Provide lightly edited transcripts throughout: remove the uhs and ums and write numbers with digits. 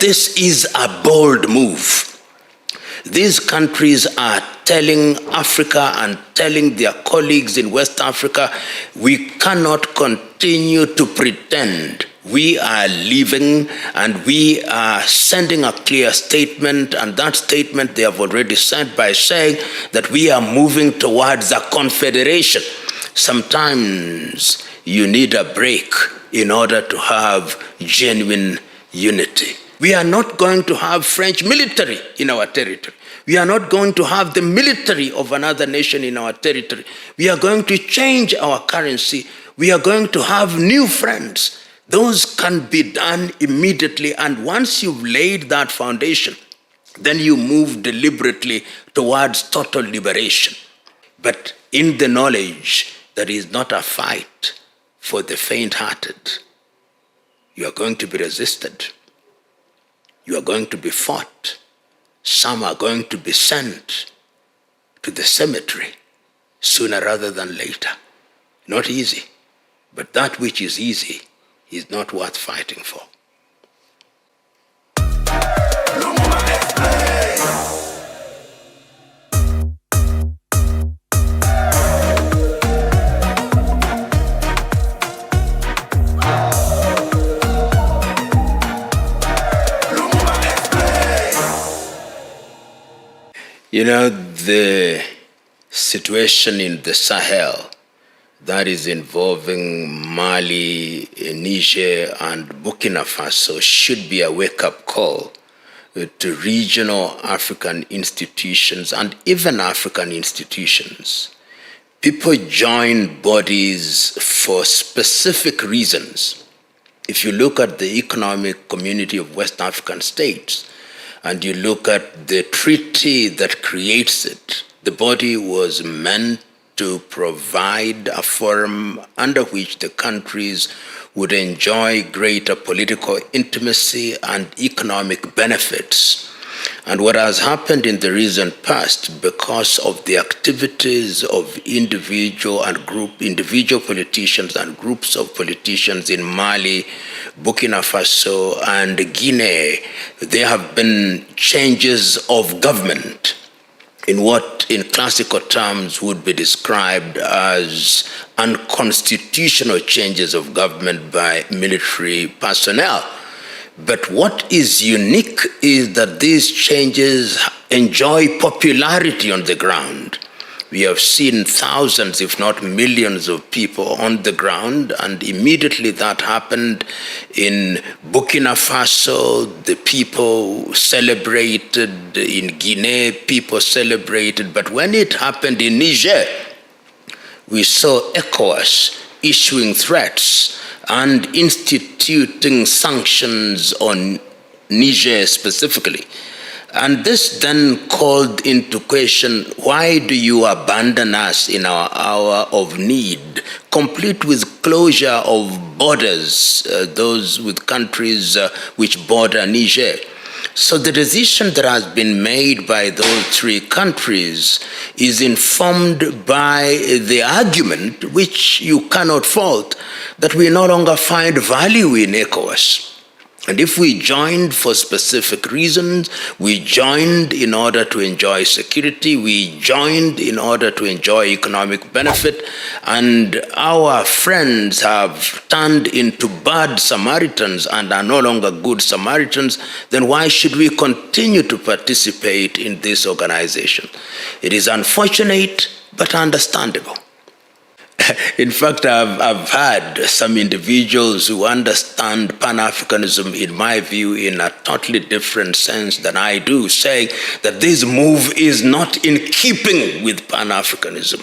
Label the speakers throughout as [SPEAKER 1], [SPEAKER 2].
[SPEAKER 1] This is a bold move. These countries are telling Africa and telling their colleagues in West Africa, we cannot continue to pretend we are leaving, and we are sending a clear statement, and that statement they have already sent by saying that we are moving towards a confederation. Sometimes you need a break in order to have genuine unity. We are not going to have French military in our territory. We are not going to have the military of another nation in our territory. We are going to change our currency. We are going to have new friends. Those can be done immediately, and once you've laid that foundation, then you move deliberately towards total liberation. But in the knowledge that it is not a fight for the faint-hearted. You are going to be resisted. You are going to be fought. Some are going to be sent to the cemetery sooner rather than later. Not easy, but that which is easy is not worth fighting for.
[SPEAKER 2] LUMUMBA Explains. LUMUMBA Explains.
[SPEAKER 1] You know, the situation in the Sahel that is involving Mali, Niger, and Burkina Faso should be a wake-up call to regional African institutions and even African institutions. People join bodies for specific reasons. If you look at the economic community of West African states, and you look at the treaty that creates it, the body was meant to provide a forum under which the countries would enjoy greater political intimacy and economic benefits. And what has happened in the recent past, because of the activities of individual politicians and groups of politicians in Mali, Burkina Faso, and Guinea, there have been changes of government in what in classical terms would be described as unconstitutional changes of government by military personnel. But what is unique is that these changes enjoy popularity on the ground. We have seen thousands, if not millions of people on the ground, and immediately that happened in Burkina Faso, the people celebrated, in Guinea, people celebrated, but when it happened in Niger, we saw ECOWAS issuing threats and instituting sanctions on Niger specifically. And this then called into question, why do you abandon us in our hour of need, complete with closure of borders, those with countries which border Niger? So the decision that has been made by those three countries is informed by the argument, which you cannot fault, that we no longer find value in ECOWAS. And if we joined for specific reasons, we joined in order to enjoy security, we joined in order to enjoy economic benefit, and our friends have turned into bad Samaritans and are no longer good Samaritans, then why should we continue to participate in this organization? It is unfortunate, but understandable. In fact, I've had some individuals who understand Pan-Africanism, in my view, in a totally different sense than I do, saying that this move is not in keeping with Pan-Africanism.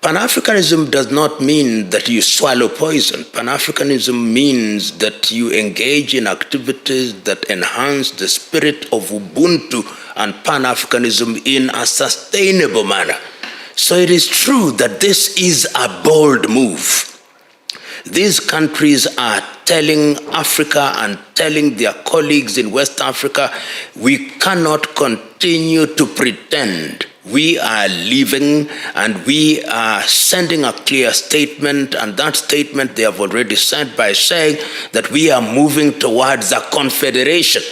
[SPEAKER 1] Pan-Africanism does not mean that you swallow poison. Pan-Africanism means that you engage in activities that enhance the spirit of Ubuntu and Pan-Africanism in a sustainable manner. So it is true that this is a bold move. These countries are telling Africa and telling their colleagues in West Africa, we cannot continue to pretend We are leaving and we are sending a clear statement, and that statement they have already said by saying that we are moving towards a confederation.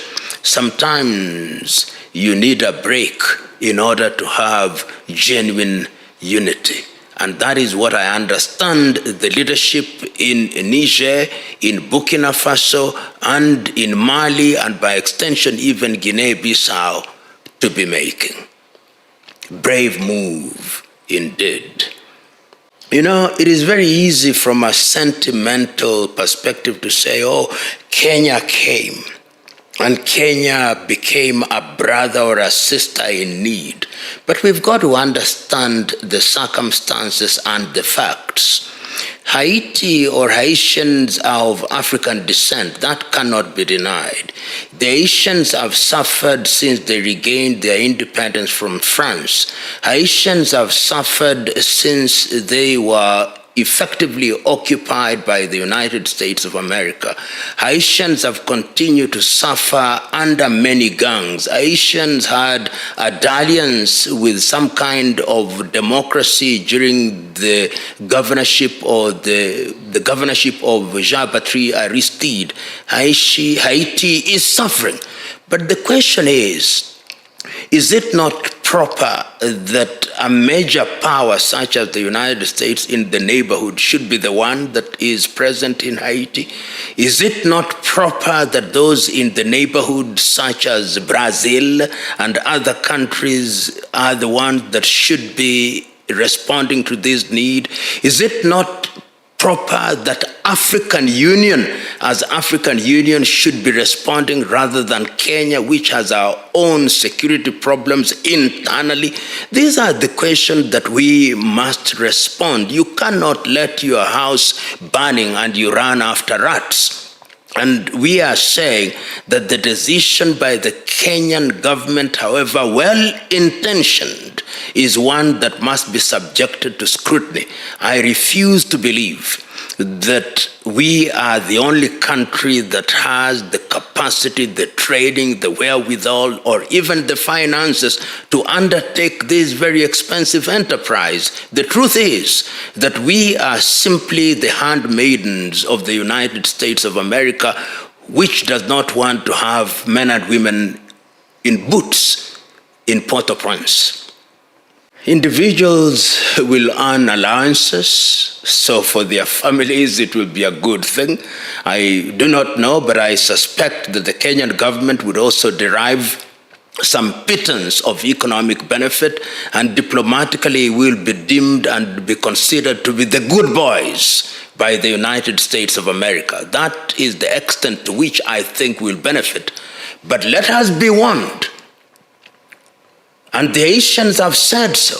[SPEAKER 1] Sometimes you need a break in order to have genuine unity. And that is what I understand the leadership in Niger, in Burkina Faso, and in Mali, and by extension even Guinea-Bissau, to be making. Brave move indeed. You know, it is very easy from a sentimental perspective to say, oh, Kenya came, and Kenya became a brother or a sister in need. But we've got to understand the circumstances and the facts. Haiti or Haitians are of African descent. That cannot be denied. The Haitians have suffered since they regained their independence from France. Haitians have suffered since they were effectively occupied by the United States of America. Haitians have continued to suffer under many gangs. Haitians had a dalliance with some kind of democracy during the governorship or the governorship of Jean-Baptiste Aristide. Haiti is suffering. But the question is it not proper that a major power such as the United States in the neighborhood should be the one that is present in Haiti? Is it not proper that those in the neighborhood such as Brazil and other countries are the ones that should be responding to this need? Is it not proper that African Union, as African Union, should be responding rather than Kenya, which has our own security problems internally? These are the questions that we must respond. You cannot let your house burning and you run after rats. And we are saying that the decision by the Kenyan government, however well-intentioned, is one that must be subjected to scrutiny. I refuse to believe that we are the only country that has the capacity, the training, the wherewithal, or even the finances to undertake this very expensive enterprise. The truth is that we are simply the handmaidens of the United States of America, which does not want to have men and women in boots in Port-au-Prince. Individuals will earn allowances, so for their families it will be a good thing. I do not know, but I suspect that the Kenyan government would also derive some pittance of economic benefit, and diplomatically will be deemed and be considered to be the good boys by the United States of America. That is the extent to which I think we'll benefit. But let us be warned, and the Haitians have said so,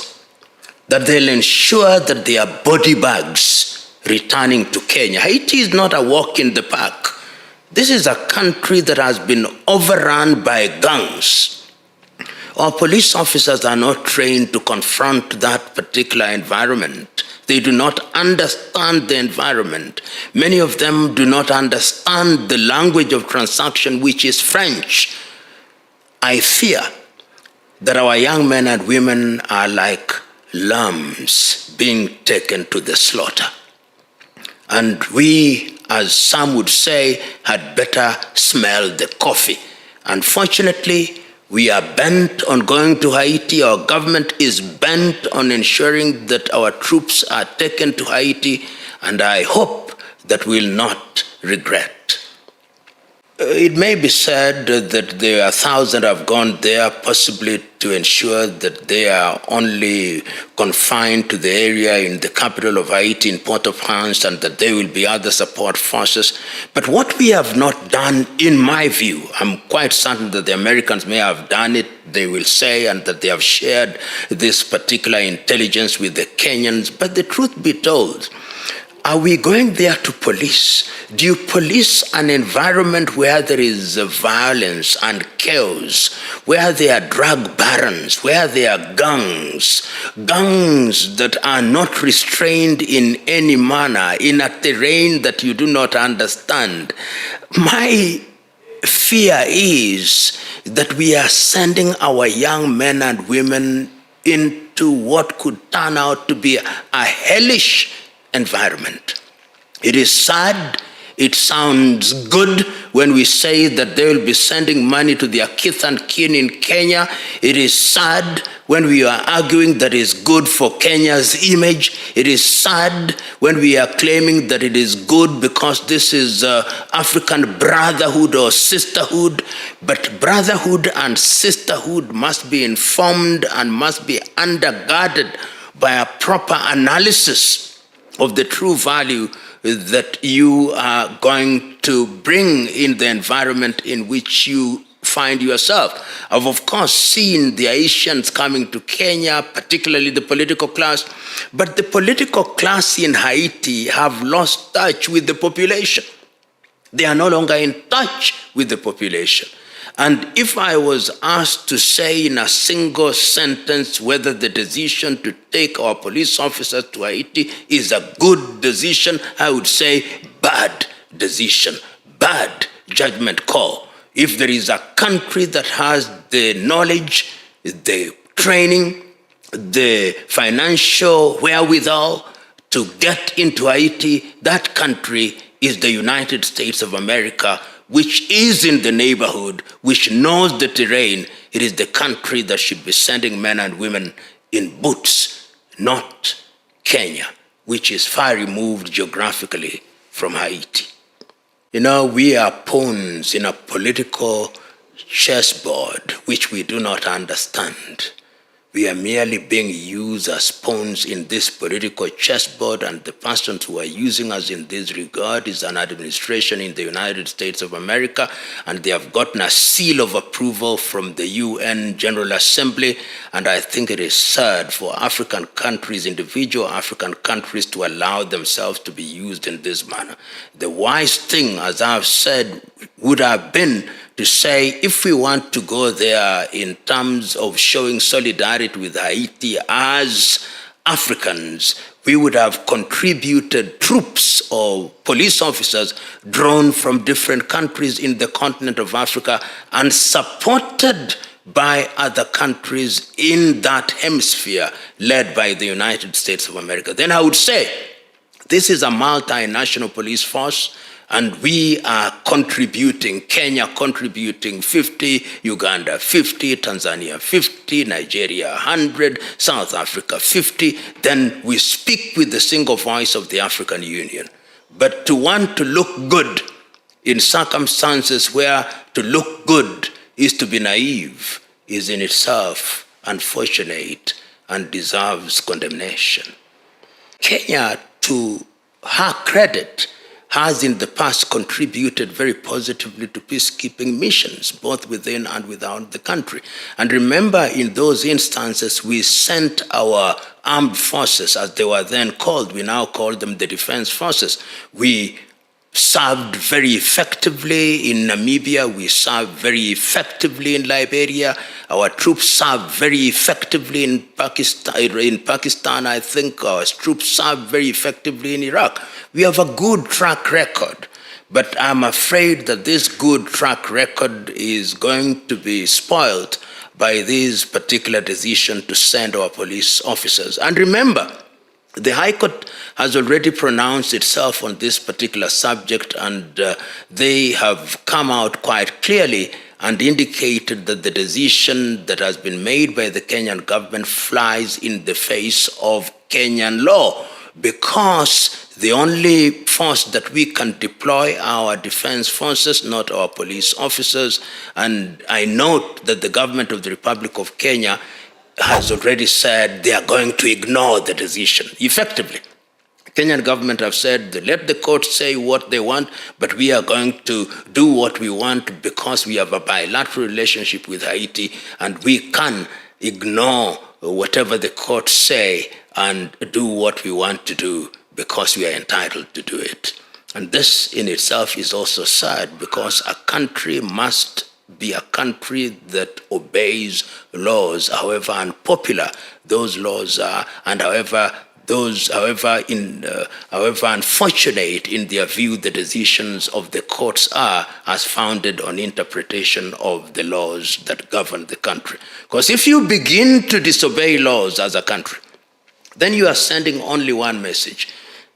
[SPEAKER 1] that they'll ensure that there are body bags returning to Kenya. Haiti is not a walk in the park. This is a country that has been overrun by gangs. Our police officers are not trained to confront that particular environment. They do not understand the environment. Many of them do not understand the language of transaction, which is French. I fear that our young men and women are like lambs being taken to the slaughter. And we, as some would say, had better smell the coffee. Unfortunately, we are bent on going to Haiti. Our government is bent on ensuring that our troops are taken to Haiti, and I hope that we'll not regret. It may be said that there are thousands have gone there possibly to ensure that they are only confined to the area in the capital of Haiti, in Port-au-Prince, and that there will be other support forces. But what we have not done, in my view, I'm quite certain that the Americans may have done it, they will say, and that they have shared this particular intelligence with the Kenyans. But the truth be told, are we going there to police? Do you police an environment where there is violence and chaos, where there are drug barons, where there are gangs that are not restrained in any manner, in a terrain that you do not understand? My fear is that we are sending our young men and women into what could turn out to be a hellish environment. It is sad. It sounds good when we say that they will be sending money to their kith and kin in Kenya. It is sad when we are arguing that it is good for Kenya's image. It is sad when we are claiming that it is good because this is African brotherhood or sisterhood. But brotherhood and sisterhood must be informed and must be undergirded by a proper analysis of the true value that you are going to bring in the environment in which you find yourself. I've of course seen the Haitians coming to Kenya, particularly the political class, but the political class in Haiti have lost touch with the population. They are no longer in touch with the population. And if I was asked to say in a single sentence whether the decision to take our police officers to Haiti is a good decision, I would say bad decision, bad judgment call. If there is a country that has the knowledge, the training, the financial wherewithal to get into Haiti, that country is the United States of America, which is in the neighborhood, which knows the terrain. It is the country that should be sending men and women in boots, not Kenya, which is far removed geographically from Haiti. You know, we are pawns in a political chessboard which we do not understand. We are merely being used as pawns in this political chessboard, and the persons who are using us in this regard is an administration in the United States of America, and they have gotten a seal of approval from the UN General Assembly, and I think it is sad for African countries, individual African countries, to allow themselves to be used in this manner. The wise thing, as I've said, would have been to say, if we want to go there in terms of showing solidarity with Haiti as Africans, we would have contributed troops or police officers drawn from different countries in the continent of Africa and supported by other countries in that hemisphere led by the United States of America. Then I would say, this is a multinational police force, and we are contributing, Kenya contributing 50, Uganda 50, Tanzania 50, Nigeria 100, South Africa 50. Then we speak with the single voice of the African Union. But to want to look good in circumstances where to look good is to be naive is in itself unfortunate and deserves condemnation. Kenya, to her credit, has in the past contributed very positively to peacekeeping missions, both within and without the country. And remember, in those instances, we sent our armed forces, as they were then called, we now call them the defense forces. We served very effectively in Namibia, we served very effectively in Liberia, our troops served very effectively in Pakistan, I think our troops served very effectively in Iraq. We have a good track record, but I'm afraid that this good track record is going to be spoiled by this particular decision to send our police officers. And remember, the High Court has already pronounced itself on this particular subject, and they have come out quite clearly and indicated that the decision that has been made by the Kenyan government flies in the face of Kenyan law, because the only force that we can deploy are our defense forces, not our police officers. And I note that the government of the Republic of Kenya has already said they are going to ignore the decision effectively. Kenyan government have said, let the court say what they want, but we are going to do what we want because we have a bilateral relationship with Haiti, and we can ignore whatever the courts say and do what we want to do because we are entitled to do it. And this in itself is also sad, because a country must be a country that obeys laws, however unpopular those laws are, and however those, however unfortunate in their view the decisions of the courts are, as founded on interpretation of the laws that govern the country. Because if you begin to disobey laws as a country, then you are sending only one message,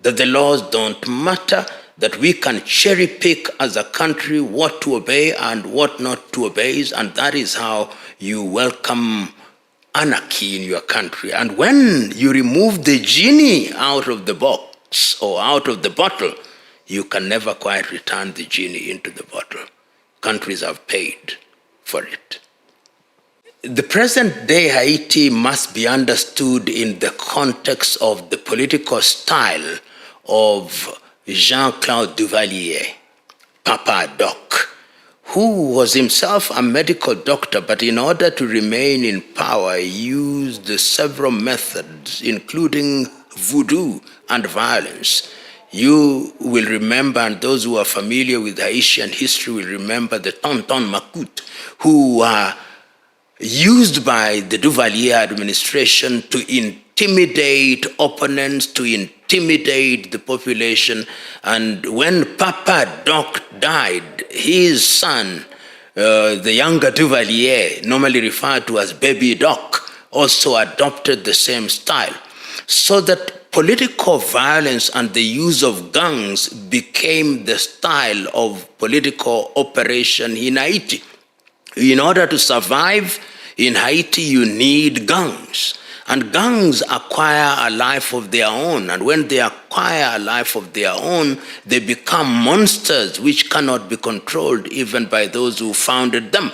[SPEAKER 1] that the laws don't matter, that we can cherry pick as a country what to obey and what not to obey, and that is how you welcome anarchy in your country. And when you remove the genie out of the box or out of the bottle, you can never quite return the genie into the bottle. Countries have paid for it. The present day Haiti must be understood in the context of the political style of Jean-Claude Duvalier, Papa Doc, who was himself a medical doctor, but in order to remain in power, used several methods, including voodoo and violence. You will remember, and those who are familiar with Haitian history will remember the Tonton Macoute, who were used by the Duvalier administration to intimidate opponents, to intimidate the population. And when Papa Doc died, his son, the younger Duvalier, normally referred to as Baby Doc, also adopted the same style. So that political violence and the use of gangs became the style of political operation in Haiti. In order to survive in Haiti, you need gangs. And gangs acquire a life of their own. And when they acquire a life of their own, they become monsters which cannot be controlled even by those who founded them.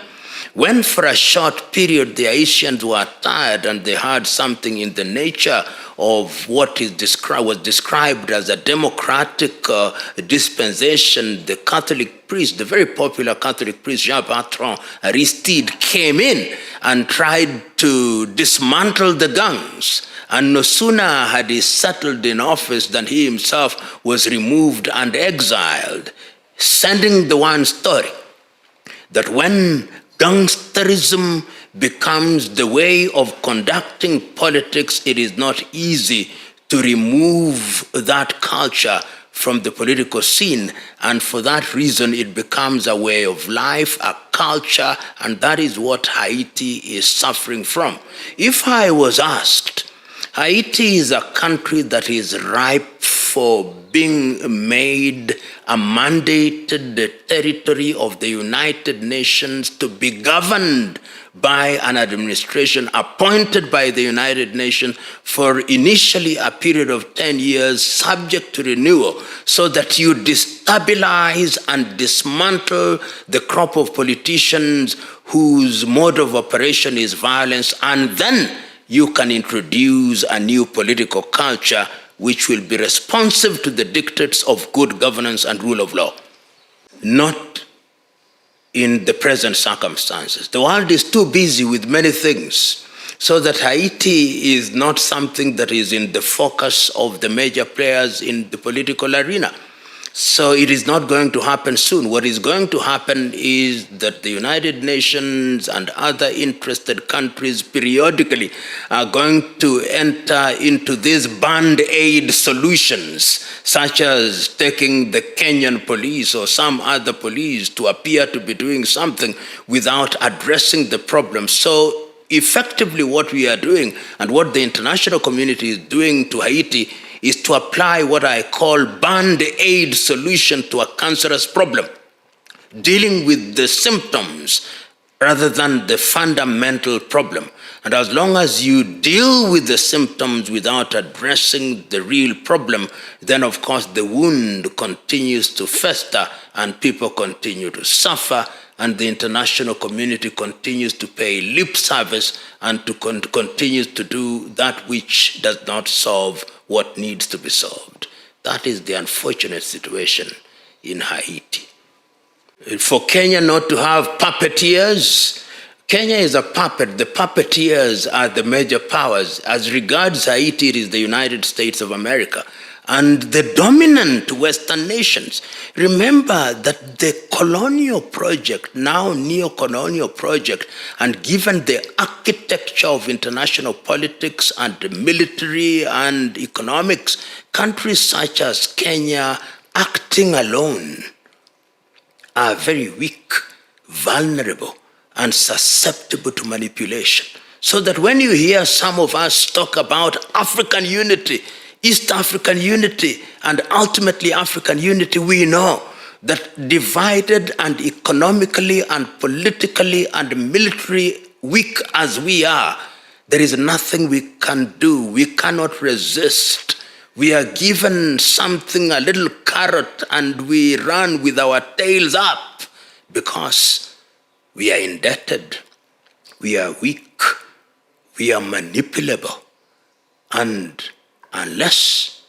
[SPEAKER 1] When for a short period the Haitians were tired and they had something in the nature of what was described as a democratic dispensation, the Catholic priest, the very popular Catholic priest Jean-Bertrand Aristide, came in and tried to dismantle the gangs. And no sooner had he settled in office than he himself was removed and exiled, sending the one story that when gangsterism becomes the way of conducting politics, it is not easy to remove that culture from the political scene. And for that reason, it becomes a way of life, a culture, and that is what Haiti is suffering from. If I was asked, Haiti is a country that is ripe for being made a mandated territory of the United Nations to be governed by an administration appointed by the United Nations for initially a period of 10 years, subject to renewal, so that you destabilize and dismantle the crop of politicians whose mode of operation is violence, and then you can introduce a new political culture which will be responsive to the dictates of good governance and rule of law. Not in the present circumstances. The world is too busy with many things, so that Haiti is not something that is in the focus of the major players in the political arena. So it is not going to happen soon. What is going to happen is that the United Nations and other interested countries periodically are going to enter into these band-aid solutions, such as taking the Kenyan police or some other police to appear to be doing something without addressing the problem. So effectively what we are doing and what the international community is doing to Haiti is to apply what I call band-aid solution to a cancerous problem, dealing with the symptoms rather than the fundamental problem. And as long as you deal with the symptoms without addressing the real problem, then of course the wound continues to fester and people continue to suffer, and the international community continues to pay lip service and to continues to do that which does not solve what needs to be solved. That is the unfortunate situation in Haiti. For Kenya not to have puppeteers, Kenya is a puppet. The puppeteers are the major powers. As regards Haiti, it is the United States of America. and the dominant Western nations. Remember that the colonial project, now neo-colonial project, and given the architecture of international politics and military and economics, countries such as Kenya acting alone are very weak, vulnerable, and susceptible to manipulation. So that when you hear some of us talk about African unity, East African unity, and ultimately African unity, we know that divided and economically and politically and militarily weak as we are, there is nothing we can do. We cannot resist. We are given something, a little carrot, and we run with our tails up because we are indebted, we are weak, we are manipulable, and unless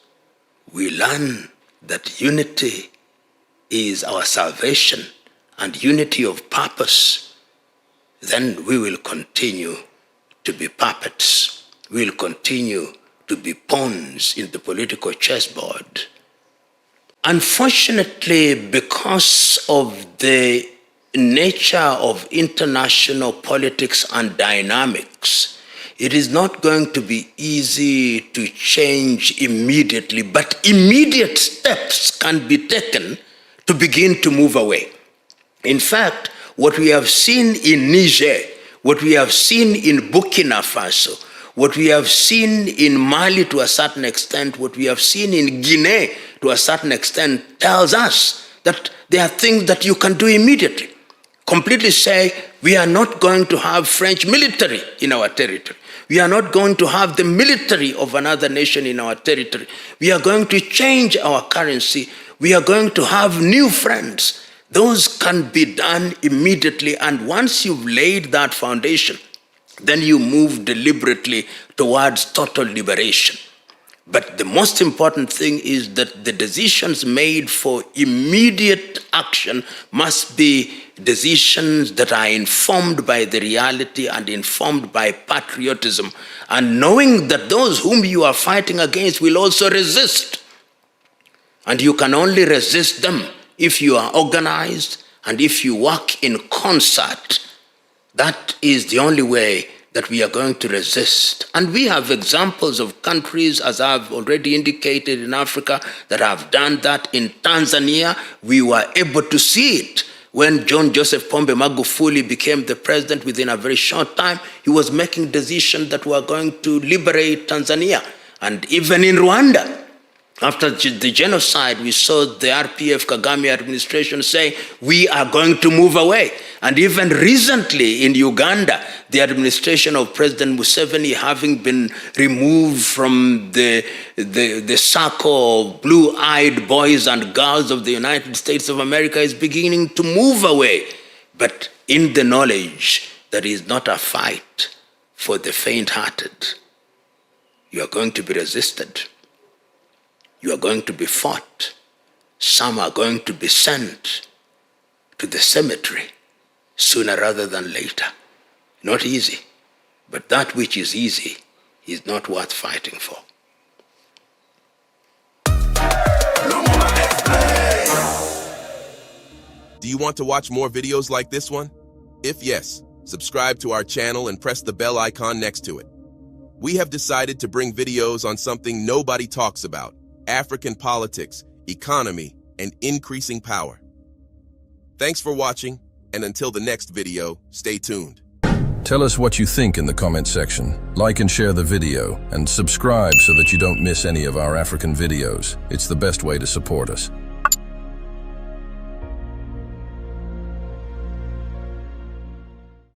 [SPEAKER 1] we learn that unity is our salvation and unity of purpose, then we will continue to be puppets. We will continue to be pawns in the political chessboard. Unfortunately, because of the nature of international politics and dynamics, it is not going to be easy to change immediately, but immediate steps can be taken to begin to move away. In fact, what we have seen in Niger, what we have seen in Burkina Faso, what we have seen in Mali to a certain extent, what we have seen in Guinea to a certain extent, tells us that there are things that you can do immediately. Completely say, we are not going to have French military in our territory. We are not going to have the military of another nation in our territory. We are going to change our currency. We are going to have new friends. Those can be done immediately, and once you've laid that foundation, then you move deliberately towards total liberation. But the most important thing is that the decisions made for immediate action must be decisions that are informed by the reality and informed by patriotism, and knowing that those whom you are fighting against will also resist. And you can only resist them if you are organized and if you work in concert. That is the only way that we are going to resist. And we have examples of countries, as I've already indicated, in Africa that have done that. In Tanzania, we were able to see it. When John Joseph Pombe Magufuli became the president, within a very short time, he was making decisions that were going to liberate Tanzania. And even in Rwanda, after the genocide, we saw the RPF Kagame administration saying, we are going to move away. And even recently in Uganda, the administration of President Museveni, having been removed from the circle of blue-eyed boys and girls of the United States of America, is beginning to move away. But in the knowledge that it is not a fight for the faint-hearted. You are going to be resisted. You are going to be fought. Some are going to be sent to the cemetery sooner rather than later. Not easy, but that which is easy is not worth fighting for.
[SPEAKER 2] LUMUMBA Explains.
[SPEAKER 3] Do you want to watch more videos like this one? If yes, subscribe to our channel and press the bell icon next to it. We have decided to bring videos on something nobody talks about: African politics, economy, and increasing power. Thanks for watching, and until the next video, stay tuned.
[SPEAKER 4] Tell us what you think in the comment section. Like and share the video, and subscribe so that you don't miss any of our African videos. It's the best way to support us.